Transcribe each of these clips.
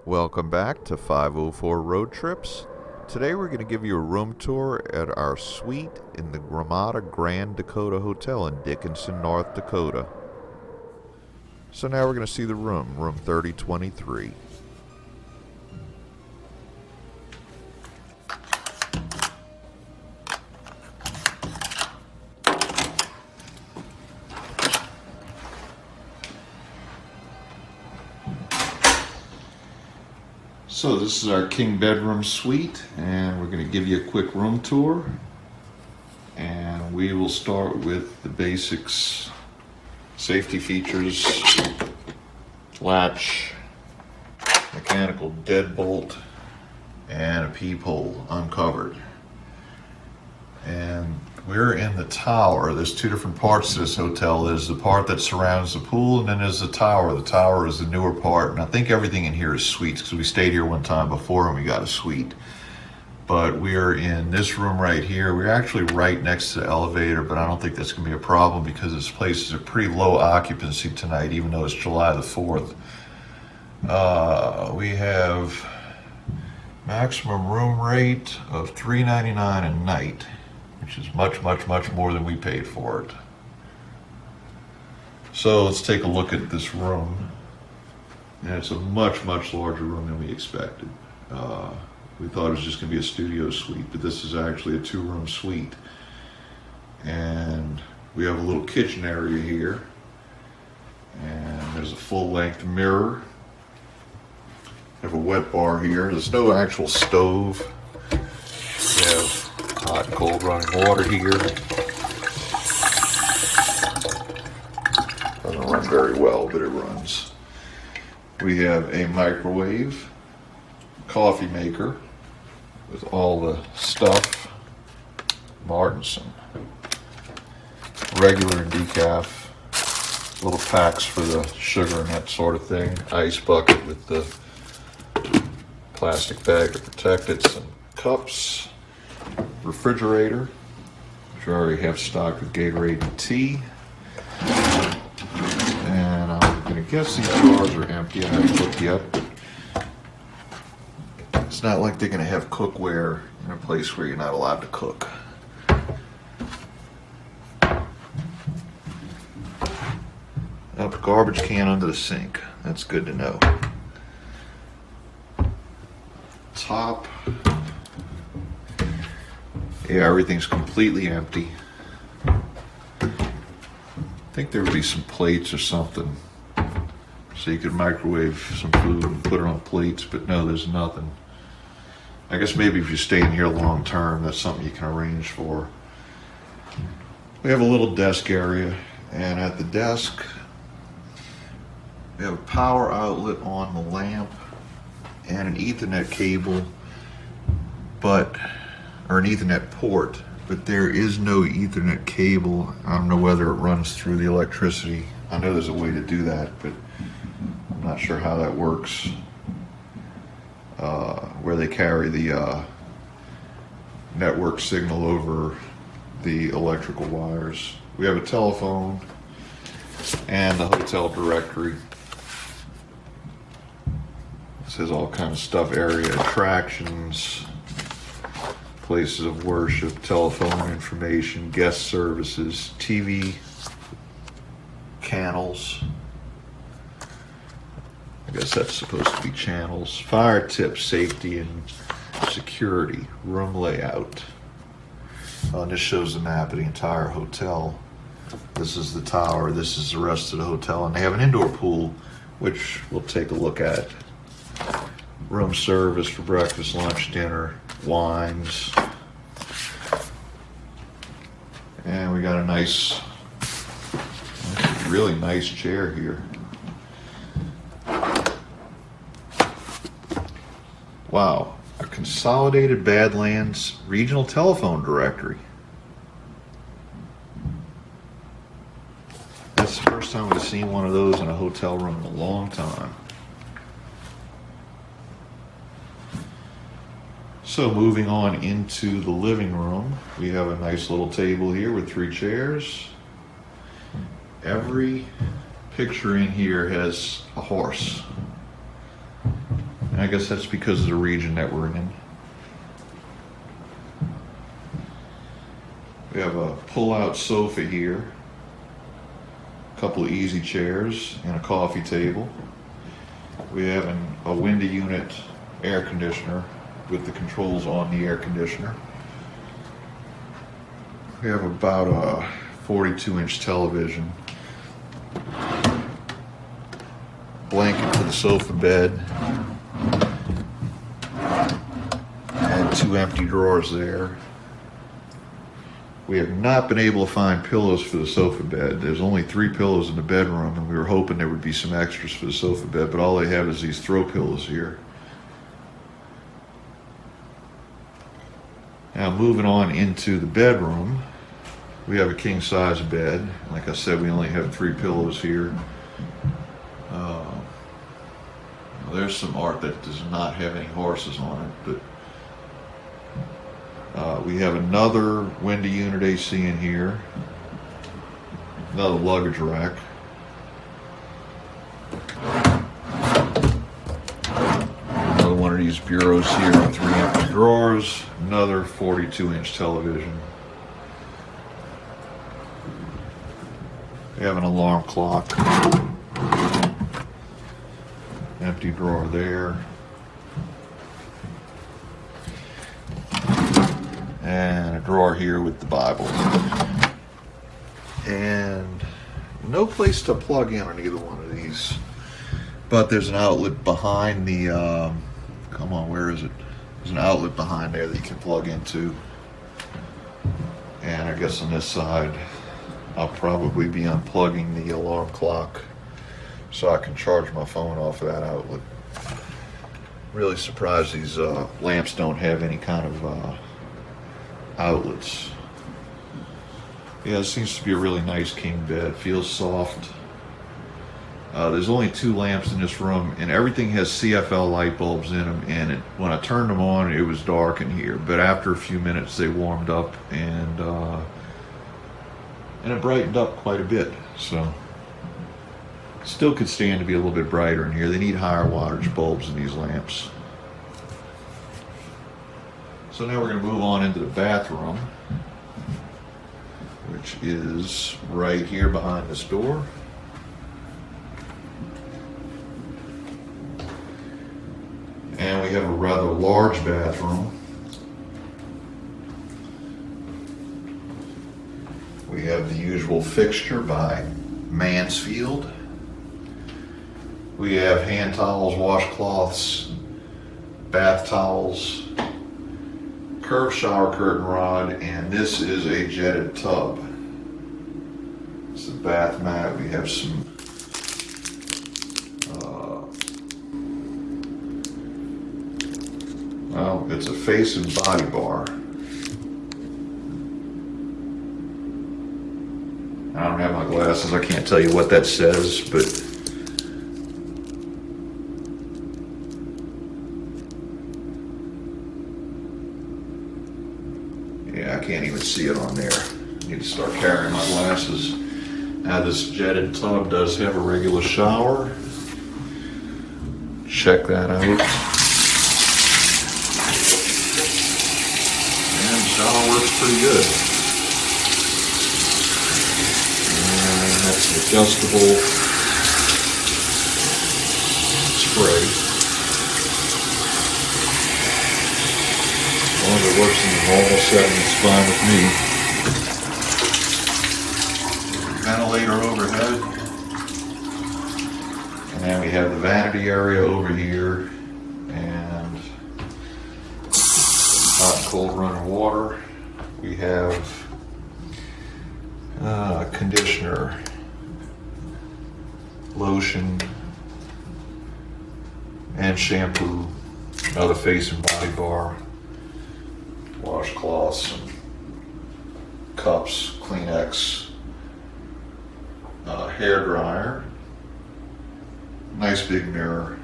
Welcome back to 504 Road Trips. Today we're going to give you a room tour at our suite in the Ramada Grand Dakota Hotel in Dickinson, North Dakota. So now we're going to see the room 3023. So this is our king bedroom suite, and we're going to give you a quick room tour. And we will start with the basics, safety features, latch, mechanical deadbolt, and a peephole uncovered. And we're in the tower. There's two different parts to this hotel. There's the part that surrounds the pool, and then there's the tower. The tower is the newer part, and I think everything in here is suites because we stayed here one time before and we got a suite. But we're in this room right here. We're actually right next to the elevator, but I don't think that's gonna be a problem because this place is a pretty low occupancy tonight, even though it's July the 4th. We have maximum room rate of $3.99 a night, which is much more than we paid for it. So let's take a look at this room. And it's a much larger room than we expected. We thought it was just gonna be a studio suite, but this is actually a 2-room suite. And we have a little kitchen area here. And there's a full-length mirror. We have a wet bar here. There's no actual stove. We have hot and cold running water here. Doesn't run very well, but it runs. We have a microwave, coffee maker with all the stuff, Martinson, regular and decaf, little packs for the sugar and that sort of thing, ice bucket with the plastic bag to protect it, some cups, refrigerator, which we already have stocked with Gatorade and tea. And I'm gonna guess these drawers are empty. I haven't looked yet, but it's not like they're gonna have cookware in a place where you're not allowed to cook. Up a garbage can under the sink. That's good to know. Top. Yeah, everything's completely empty. I think there would be some plates or something, so you could microwave some food and put it on plates, but no, there's nothing. I guess maybe if you're staying here long term, that's something you can arrange for. We have a little desk area, and at the desk, we have a power outlet on the lamp and an Ethernet cable, or an Ethernet port, but there is no Ethernet cable. I don't know whether it runs through the electricity. I know there's a way to do that, but I'm not sure how that works. Where they carry the network signal over the electrical wires. We have a telephone and the hotel directory. It says all kinds of stuff, area attractions, places of worship, telephone information, guest services, TV channels. I guess that's supposed to be channels. Fire tips, safety and security, room layout. And this shows the map of the entire hotel. This is the tower, this is the rest of the hotel, and they have an indoor pool, which we'll take a look at. Room service for breakfast, lunch, dinner, wines. And we got a nice, really nice chair here. Wow, a consolidated Badlands regional telephone directory. That's the first time we've seen one of those in a hotel room in a long time. So moving on into the living room, we have a nice little table here with 3 chairs. Every picture in here has a horse. And I guess that's because of the region that we're in. We have a pull-out sofa here, a couple of easy chairs, and a coffee table. We have a window unit air conditioner with the controls on the air conditioner. We have about a 42-inch television, blanket for the sofa bed, and 2 empty drawers there. We have not been able to find pillows for the sofa bed. There's only 3 pillows in the bedroom, and we were hoping there would be some extras for the sofa bed, but all they have is these throw pillows here. Now moving on into the bedroom, we have a king size bed. Like I said, we only have 3 pillows here. There's some art that does not have any horses on it, but we have another window unit AC in here, another luggage rack. Another one of these bureaus here with 3 empty drawers, another 42-inch television. We have an alarm clock, empty drawer there, and a drawer here with the Bible. And no place to plug in on either one of these, but there's an outlet behind the, come on, where is it? There's an outlet behind there that you can plug into. And I guess on this side, I'll probably be unplugging the alarm clock so I can charge my phone off of that outlet. Really surprised these lamps don't have any kind of outlets. Yeah, it seems to be a really nice king bed. Feels soft. There's only 2 lamps in this room, and everything has CFL light bulbs in them, and when I turned them on, it was dark in here, but after a few minutes they warmed up, and it brightened up quite a bit. So still could stand to be a little bit brighter in here. They need higher wattage bulbs in these lamps. So now we're going to move on into the bathroom, which is right here behind this door. And we have a rather large bathroom. We have the usual fixture by Mansfield. We have hand towels, washcloths, bath towels, curved shower curtain rod, and this is a jetted tub. It's a bath mat. We have some well, it's a face and body bar. I don't have my glasses. I can't tell you what that says, but yeah, I can't even see it on there. I need to start carrying my glasses. Now this jetted tub does have a regular shower. Check that out. And the shower works pretty good. And that's an adjustable spray. As long as it works in the normal setting, it's fine with me. Ventilator overhead. And then we have the vanity area over here, and hot and cold running water. We have conditioner, lotion, and shampoo, another face and body bar, washcloths, and cups, Kleenex, hair dryer, nice big mirror,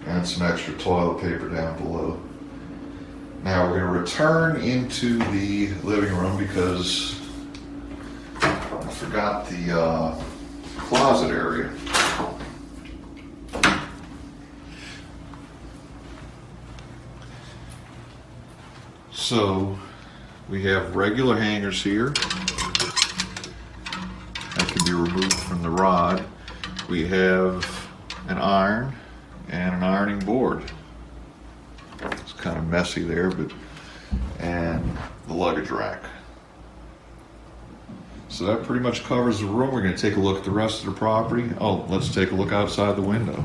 and some extra toilet paper down below. Now we're going to return into the living room because I forgot the closet area. So we have regular hangers here that can be removed from the rod. We have an iron and an ironing board. It's kind of messy there, but and the luggage rack. So that pretty much covers the room. We're going to take a look at the rest of the property. Oh, let's take a look outside the window.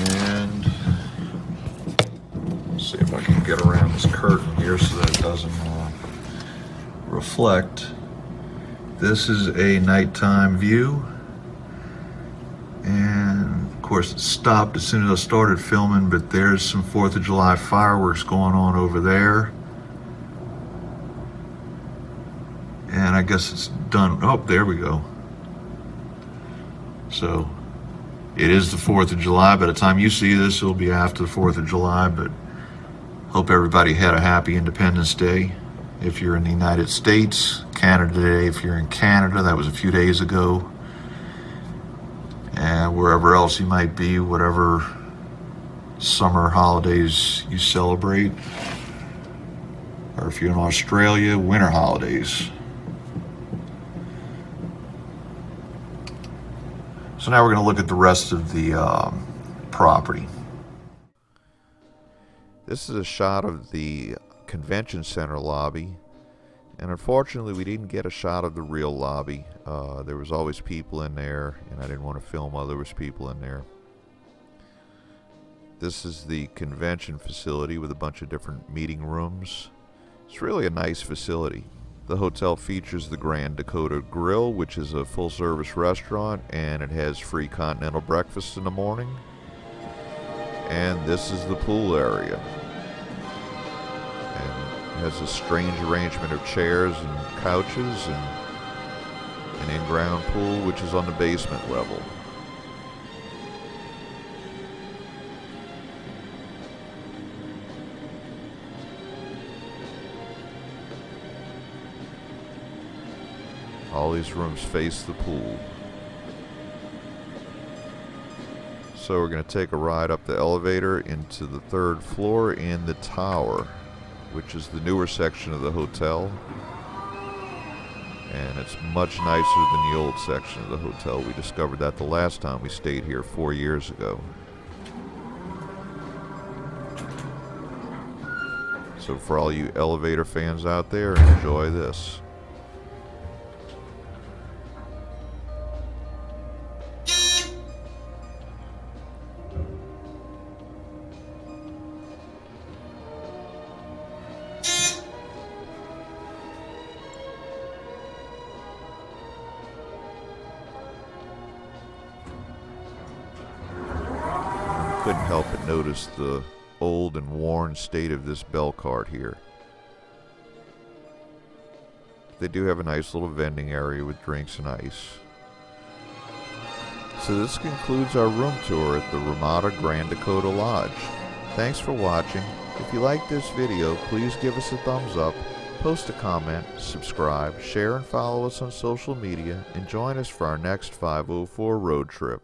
And let's see if I can get around this curtain here so that it doesn't reflect. This is a nighttime view. And of course it stopped as soon as I started filming, but there's some 4th of July fireworks going on over there. And I guess it's done. Oh, there we go. So it is the 4th of July. By the time you see this, it'll be after the 4th of July, but hope everybody had a happy Independence Day. If you're in the United States, Canada Day, if you're in Canada, that was a few days ago. And wherever else you might be, whatever summer holidays you celebrate, or if you're in Australia, winter holidays. So now we're going to look at the rest of the property. This is a shot of the convention center lobby, and unfortunately we didn't get a shot of the real lobby. There was always people in there, and I didn't want to film while there was people in there. This is the convention facility with a bunch of different meeting rooms. It's really a nice facility. The hotel features the Grand Dakota Grill, which is a full-service restaurant, and it has free continental breakfast in the morning. And this is the pool area. And it has a strange arrangement of chairs and couches, and an in-ground pool which is on the basement level. All these rooms face the pool. So we're going to take a ride up the elevator into the 3rd floor in the tower, which is the newer section of the hotel. And it's much nicer than the old section of the hotel. We discovered that the last time we stayed here 4 years ago. So for all you elevator fans out there, enjoy this. Couldn't help but notice the old and worn state of this bell cart here. They do have a nice little vending area with drinks and ice. So this concludes our room tour at the Ramada Grand Dakota Lodge. Thanks for watching. If you like this video, please give us a thumbs up, post a comment, subscribe, share and follow us on social media, and join us for our next 504 road trip.